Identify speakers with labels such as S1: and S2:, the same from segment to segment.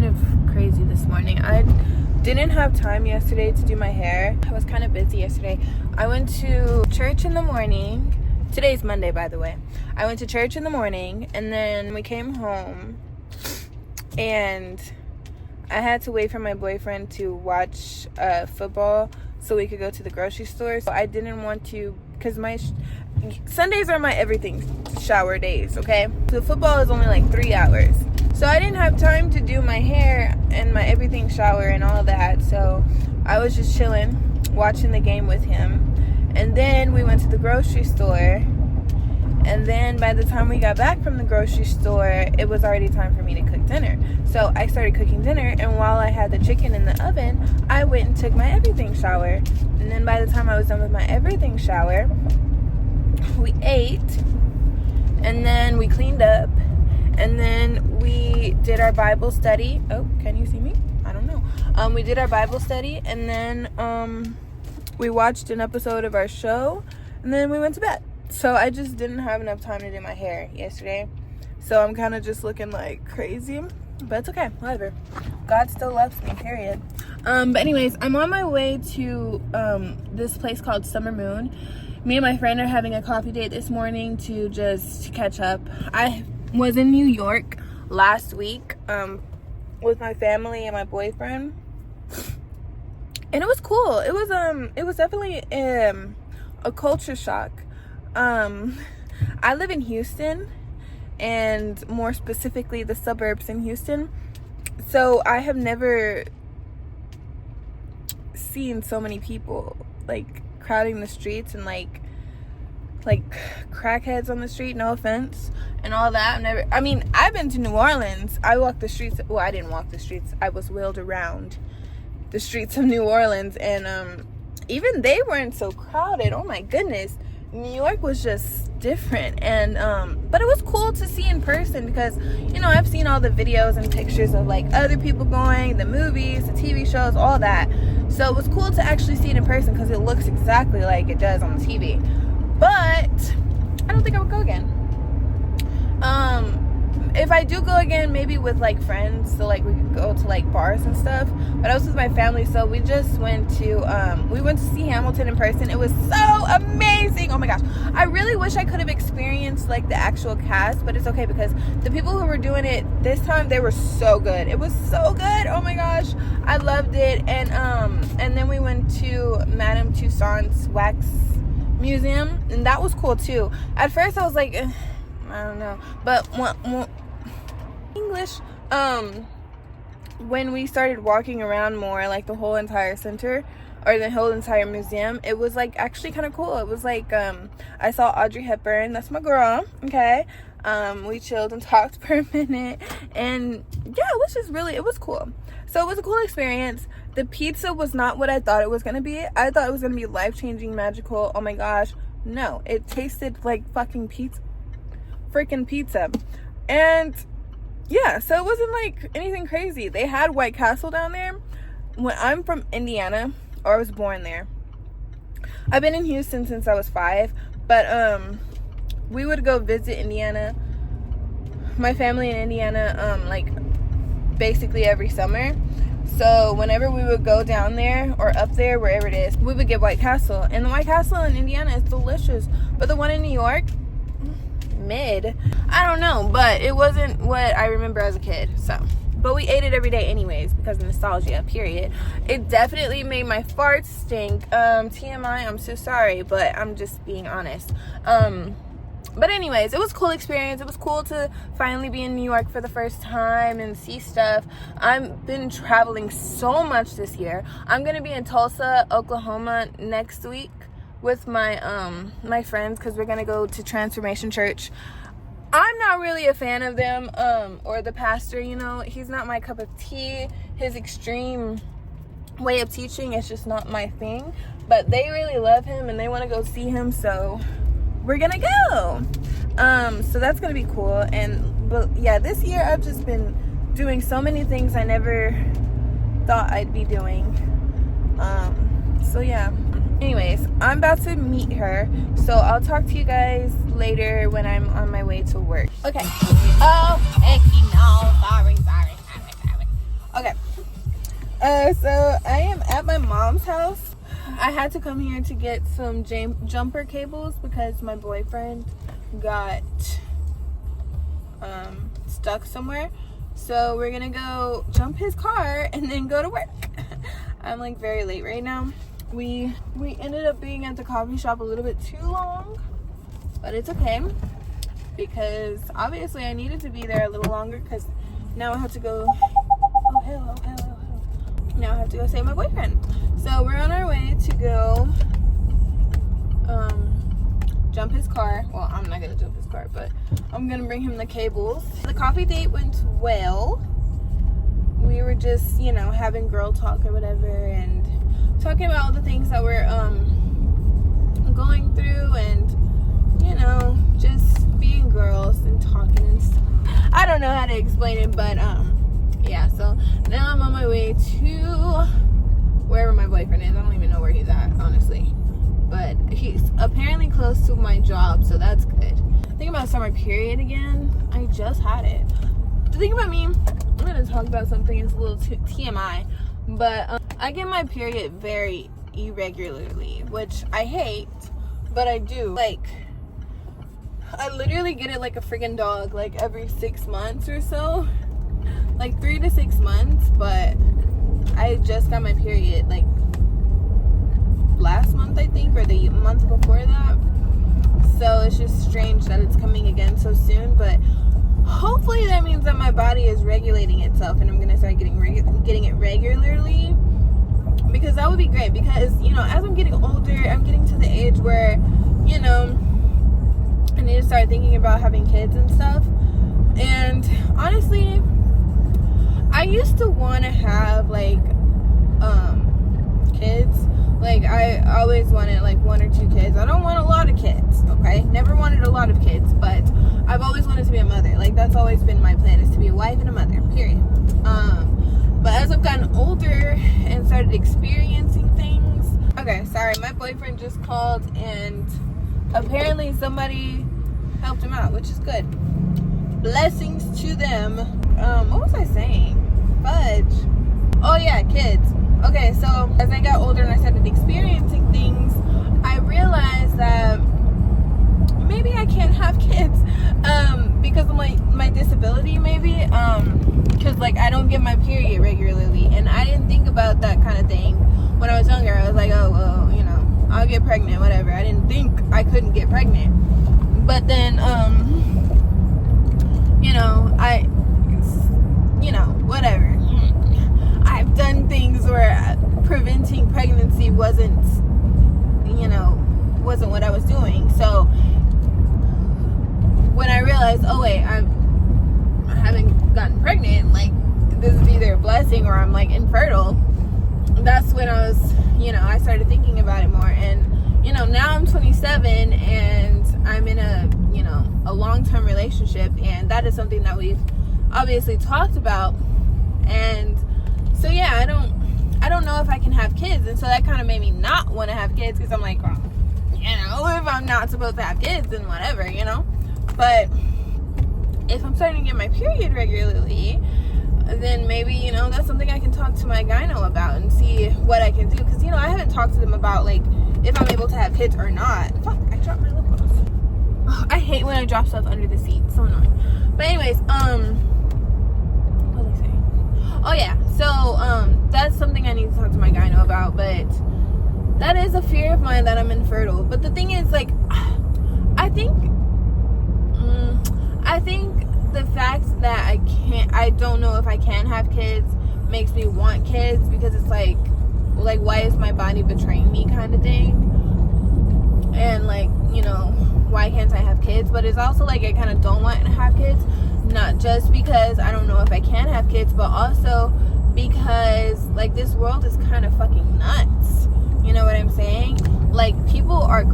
S1: of crazy this morning. I didn't have time yesterday to do my hair. I was kind of busy yesterday. I went to church in the morning. Today's Monday, by the way. I went to church in the morning, and then we came home, and I had to wait for my boyfriend to watch football so we could go to the grocery store. So I didn't want to, because my Sundays are my everything shower days, okay? So football is only like 3 hours. So I didn't have time to do my hair and my everything shower and all that. So I was just chilling, watching the game with him. And then we went to the grocery store. And then by the time we got back from the grocery store, it was already time for me to cook dinner. So I started cooking dinner, and while I had the chicken in the oven, I went and took my everything shower. And then by the time I was done with my everything shower, we ate, and then we cleaned up, and then we did our Bible study. Oh, can you see me? I don't know. We did our Bible study, and then we watched an episode of our show, and then we went to bed. So I just didn't have enough time to do my hair yesterday. So I'm kind of just looking like crazy, but it's okay, whatever. God still loves me, period. But anyways, I'm on my way to this place called Summer Moon. Me and my friend are having a coffee date this morning to just catch up. I was in New York last week with my family and my boyfriend, and it was cool. It was definitely a culture shock. I live in Houston, and more specifically the suburbs in Houston, so I have never seen so many people like crowding the streets and like crackheads on the street, no offense, and all that. I've been to New Orleans. I walked the streets. Well, I didn't walk the streets. I was wheeled around the streets of New Orleans, and even they weren't so crowded. Oh my goodness. New York was just different, and but it was cool to see in person because, you know, I've seen all the videos and pictures of like other people going, the movies, the TV shows, all that. So it was cool to actually see it in person because it looks exactly like it does on the TV. But I don't think I would go again. If I do go again, maybe with like friends, so like we could go to like bars and stuff. But I was with my family, so we just went to see Hamilton in person. It was so amazing. Oh my gosh, I really wish I could have experienced like the actual cast, but it's okay because the people who were doing it this time, they were so good. It was so good. Oh my gosh, I loved it. And then we went to Madame Tussauds Wax Museum, and that was cool too. At first I was like, I don't know, but English, when we started walking around more, like the whole entire center or the whole entire museum, it was like actually kind of cool. It was like I saw Audrey Hepburn, that's my girl, okay. We chilled and talked for a minute, and yeah, it was cool. So it was a cool experience. The pizza was not what I thought it was gonna be. I thought it was gonna be life-changing, magical. Oh my gosh, no, it tasted like fucking freaking pizza. And yeah, so it wasn't like anything crazy. They had White Castle down there. When I'm from Indiana, or I was born there. I've been in Houston since I was 5, but we would go visit Indiana, my family in Indiana, like basically every summer. So whenever we would go down there or up there, wherever it is, we would get White Castle. And the White Castle in Indiana is delicious, but the one in New York, mid. I don't know, but it wasn't what I remember as a kid. So, but we ate it every day anyways because of nostalgia, period. It definitely made my farts stink. TMI, I'm so sorry, but I'm just being honest. But anyways, it was a cool experience. It was cool to finally be in New York for the first time and see stuff. I've been traveling so much this year. I'm gonna be in Tulsa, Oklahoma next week with my my friends because we're gonna go to Transformation Church. I'm not really a fan of them or the pastor. You know, he's not my cup of tea. His extreme way of teaching is just not my thing, but they really love him and they want to go see him, so we're gonna go. So that's gonna be cool. But yeah, this year I've just been doing so many things I never thought I'd be doing. So yeah, anyways, I'm about to meet her, so I'll talk to you guys later when I'm on my way to work. Okay. Oh, heck no. Sorry. So I am at my mom's house. I had to come here to get some jumper cables because my boyfriend got stuck somewhere. So we're gonna go jump his car and then go to work. I'm like very late right now. We ended up being at the coffee shop a little bit too long, but it's okay because obviously I needed to be there a little longer because now I have to go. Oh, hello. Now I have to go save my boyfriend. So we're on our way to go jump his car. Well, I'm not gonna jump his car, but I'm gonna bring him the cables. The coffee date went well. We were just, you know, having girl talk or whatever and talking about all the things that we're going through and, you know, just being girls and talking and stuff. I don't know how to explain it, but yeah, so now I'm on my way to wherever my boyfriend is. I don't even know where he's at, honestly. But he's apparently close to my job, so that's good. Think about summer period again. I just had it. The thing about me, I'm going to talk about something that's a little TMI, but I get my period very irregularly, which I hate, but I do. Like, I literally get it like a freaking dog, like every 6 months or so. Like 3 to 6 months, but I just got my period like last month, I think, or the month before that. So it's just strange that it's coming again so soon, but hopefully that means that my body is regulating itself and I'm gonna start getting it regularly, because that would be great. Because, you know, as I'm getting older, I'm getting to the age where, you know, I need to start thinking about having kids and stuff. And honestly, I used to want to have like kids. Like, I always wanted like 1 or 2 kids. I don't want a lot of kids, okay? Never wanted a lot of kids, but I've always wanted to be a mother. Like, that's always been my plan, is to be a wife and a mother, period. But as I've gotten older and started experiencing things, okay, sorry, my boyfriend just called and apparently somebody helped him out, which is good. Blessings to them. What was I saying? Fudge. Oh yeah, kids. Okay, so as I got older and I started experiencing things, I realized that maybe I can't have kids because of my disability, maybe, because like I don't get my period regularly, and I didn't think about that kind of thing when I was younger. I was like, oh well, you know, I'll get pregnant, whatever. I didn't think I couldn't get pregnant, but then you know, whatever, I've done things where preventing pregnancy wasn't what I was doing. So when I realized, oh wait, I haven't gotten pregnant, like this is either a blessing or I'm like infertile, that's when I was, you know, I started thinking about it more. And, you know, now I'm 27 and I'm in a long-term relationship, and that is something that we've obviously talked about. And so yeah, I don't know if I can have kids, and so that kind of made me not want to have kids, because I'm like, well, you know, if I'm not supposed to have kids, then whatever, you know. But if I'm starting to get my period regularly, then maybe, you know, that's something I can talk to my gyno about and see what I can do, because, you know, I haven't talked to them about like if I'm able to have kids or not. Fuck, I dropped my lip gloss. Oh, I hate when I drop stuff under the seat, so annoying. But anyways, what was I saying? Oh yeah, so that's something I need to talk to my gyno about. But that is a fear of mine, that I'm infertile. But the thing is, like, I think the fact that I don't know if I can have kids makes me want kids, because it's like why is my body betraying me kind of thing, and like, you know, why can't I have kids? But it's also like I kind of don't want to have kids, not just because I don't know if I can have kids, but also because like this world is kind of fucking nuts. You know what I'm saying? Like, people are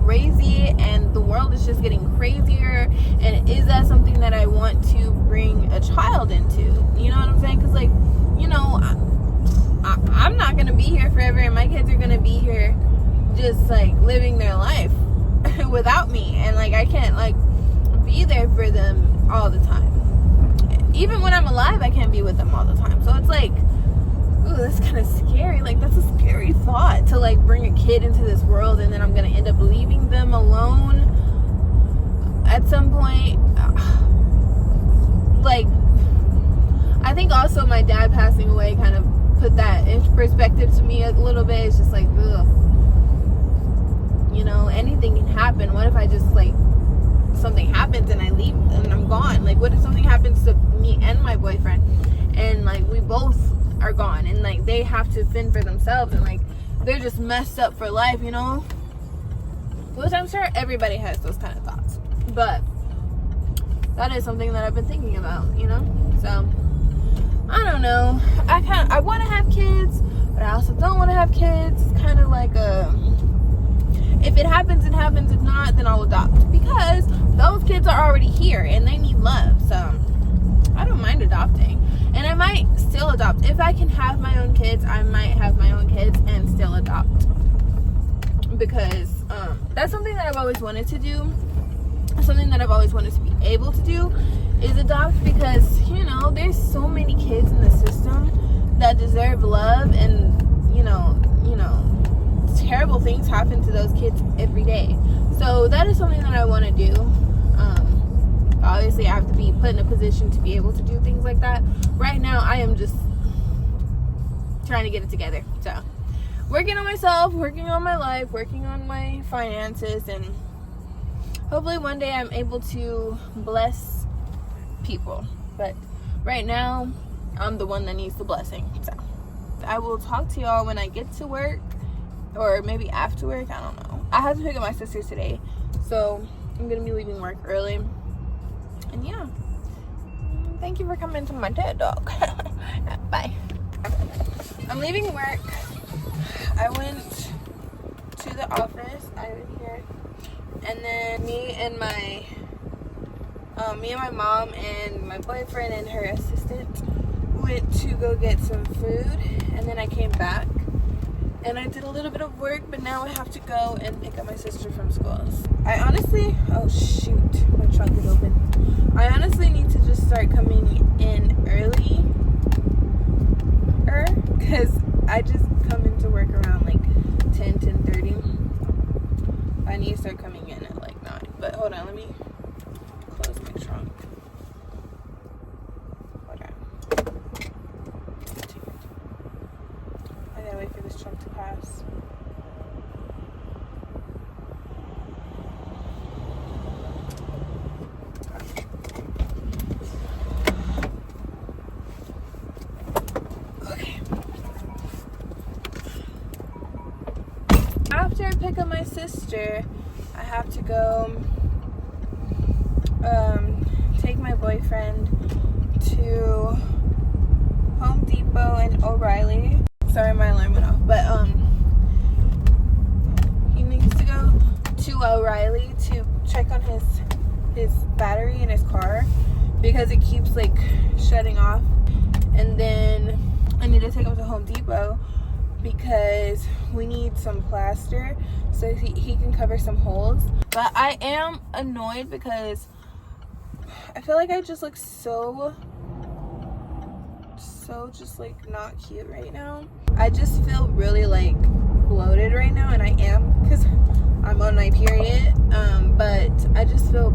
S1: crazy and the world is just getting crazier, and is that something that I want to bring a child into? You know what I'm saying? Because, like, you know, I'm not gonna be here forever, and my kids are gonna be here just like living their life without me, and like I can't like be there for them all the time. Even when I'm alive, I can't be with them all the time. So it's like, ooh, that's kind of scary. Like, that's a scary thought, to like bring a kid into this world and then I'm gonna end up leaving them alone at some point. Like, I think also my dad passing away kind of put that in perspective to me a little bit. It's just like, ugh, you know, anything can happen. What if I just, like, something happens and I leave and I'm gone? Like, what if something happens to me and my boyfriend and like we both are gone and like they have to fend for themselves and like they're just messed up for life, you know? Which I'm sure everybody has those kind of thoughts, but that is something that I've been thinking about, you know? So I don't know. I want to have kids, but I also don't want to have kids. It's kind of like if it happens, it happens. If not, then I'll adopt, because those kids are already here and they need love. So I don't mind adopting, and I might still adopt if I can have my own kids. I might have my own kids and still adopt, because that's something that I've always wanted to do. Something that I've always wanted to be able to do is adopt, because, you know, there's so many kids in the system that deserve love, and you know terrible things happen to those kids every day. So that is something that I want to do. Obviously I have to be put in a position to be able to do things like that. Right now I am just trying to get it together, so working on myself, working on my life, working on my finances, and hopefully one day I'm able to bless people. But right now I'm the one that needs the blessing. So I will talk to y'all when I get to work, or maybe after work. I don't know. I have to pick up my sister today, so I'm gonna be leaving work early. And yeah, thank you for coming to my TED Talk. Bye. I'm leaving work. I went to the office. I was here, and then me and my mom and my boyfriend and her assistant went to go get some food, and then I came back and I did a little bit of work, but now I have to go and pick up my sister from school. I honestly, oh shoot, my trunk is open. I honestly need to just start coming in early, because I just come into work around like 10:30. I need to start coming in at like 9. But hold on, let me close my trunk. Hold on. I gotta wait for this trunk to pass. Okay. After I pick up my sister, I have to go take my boyfriend to Home Depot and O'Reilly. Sorry, my alarm went off, but he needs to go to O'Reilly to check on his battery in his car, because it keeps like shutting off. And then I need to take him to Home Depot because we need some plaster so he can cover some holes. But I am annoyed because I feel like I just look so just like not cute right now. I just feel really like bloated right now, and I am, because I'm on my period, but I just feel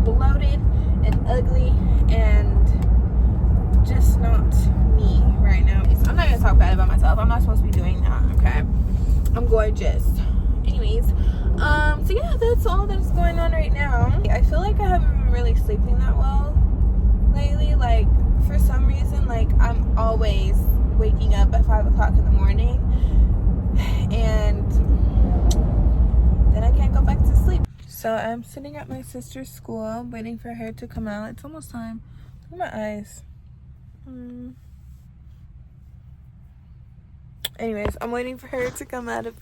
S1: bloated and ugly and just not me right now. I'm not gonna talk bad about myself. I'm not supposed to be doing that, okay? I'm gorgeous. Anyways, so yeah, that's all that's going on right now. I feel like I haven't been really sleeping that well lately. Like, for some reason, like, I'm always waking up at 5 o'clock in the morning, and then I can't go back to sleep. So I'm sitting at my sister's school waiting for her to come out. It's almost time. Look at my eyes. Anyways, I'm waiting for her to come out of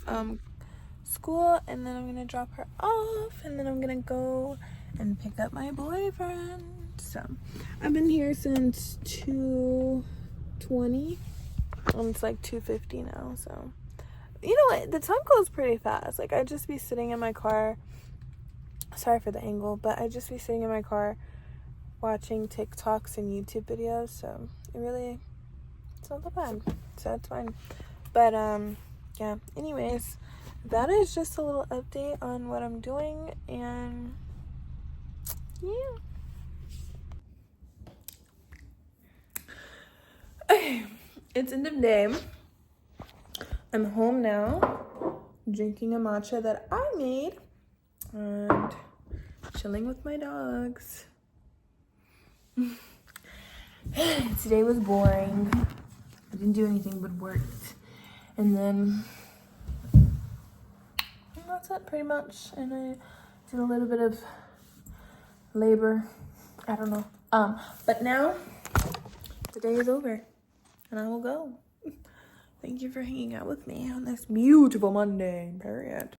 S1: school, and then I'm gonna drop her off, and then I'm gonna go and pick up my boyfriend. So I've been here since 2:20, and it's like 2:50 now. So you know what, the time goes pretty fast. Like, I'd just be sitting in my car, sorry for the angle, but I'd just be sitting in my car watching TikToks and YouTube videos. So it's not that bad. So it's fine. But yeah, anyways, that is just a little update on what I'm doing, and yeah. Okay, it's end of day. I'm home now, drinking a matcha that I made and chilling with my dogs. Today was boring. I didn't do anything but worked. And then that's it pretty much. And I did a little bit of labor. I don't know. But now the day is over and I will go. Thank you for hanging out with me on this beautiful Monday, period.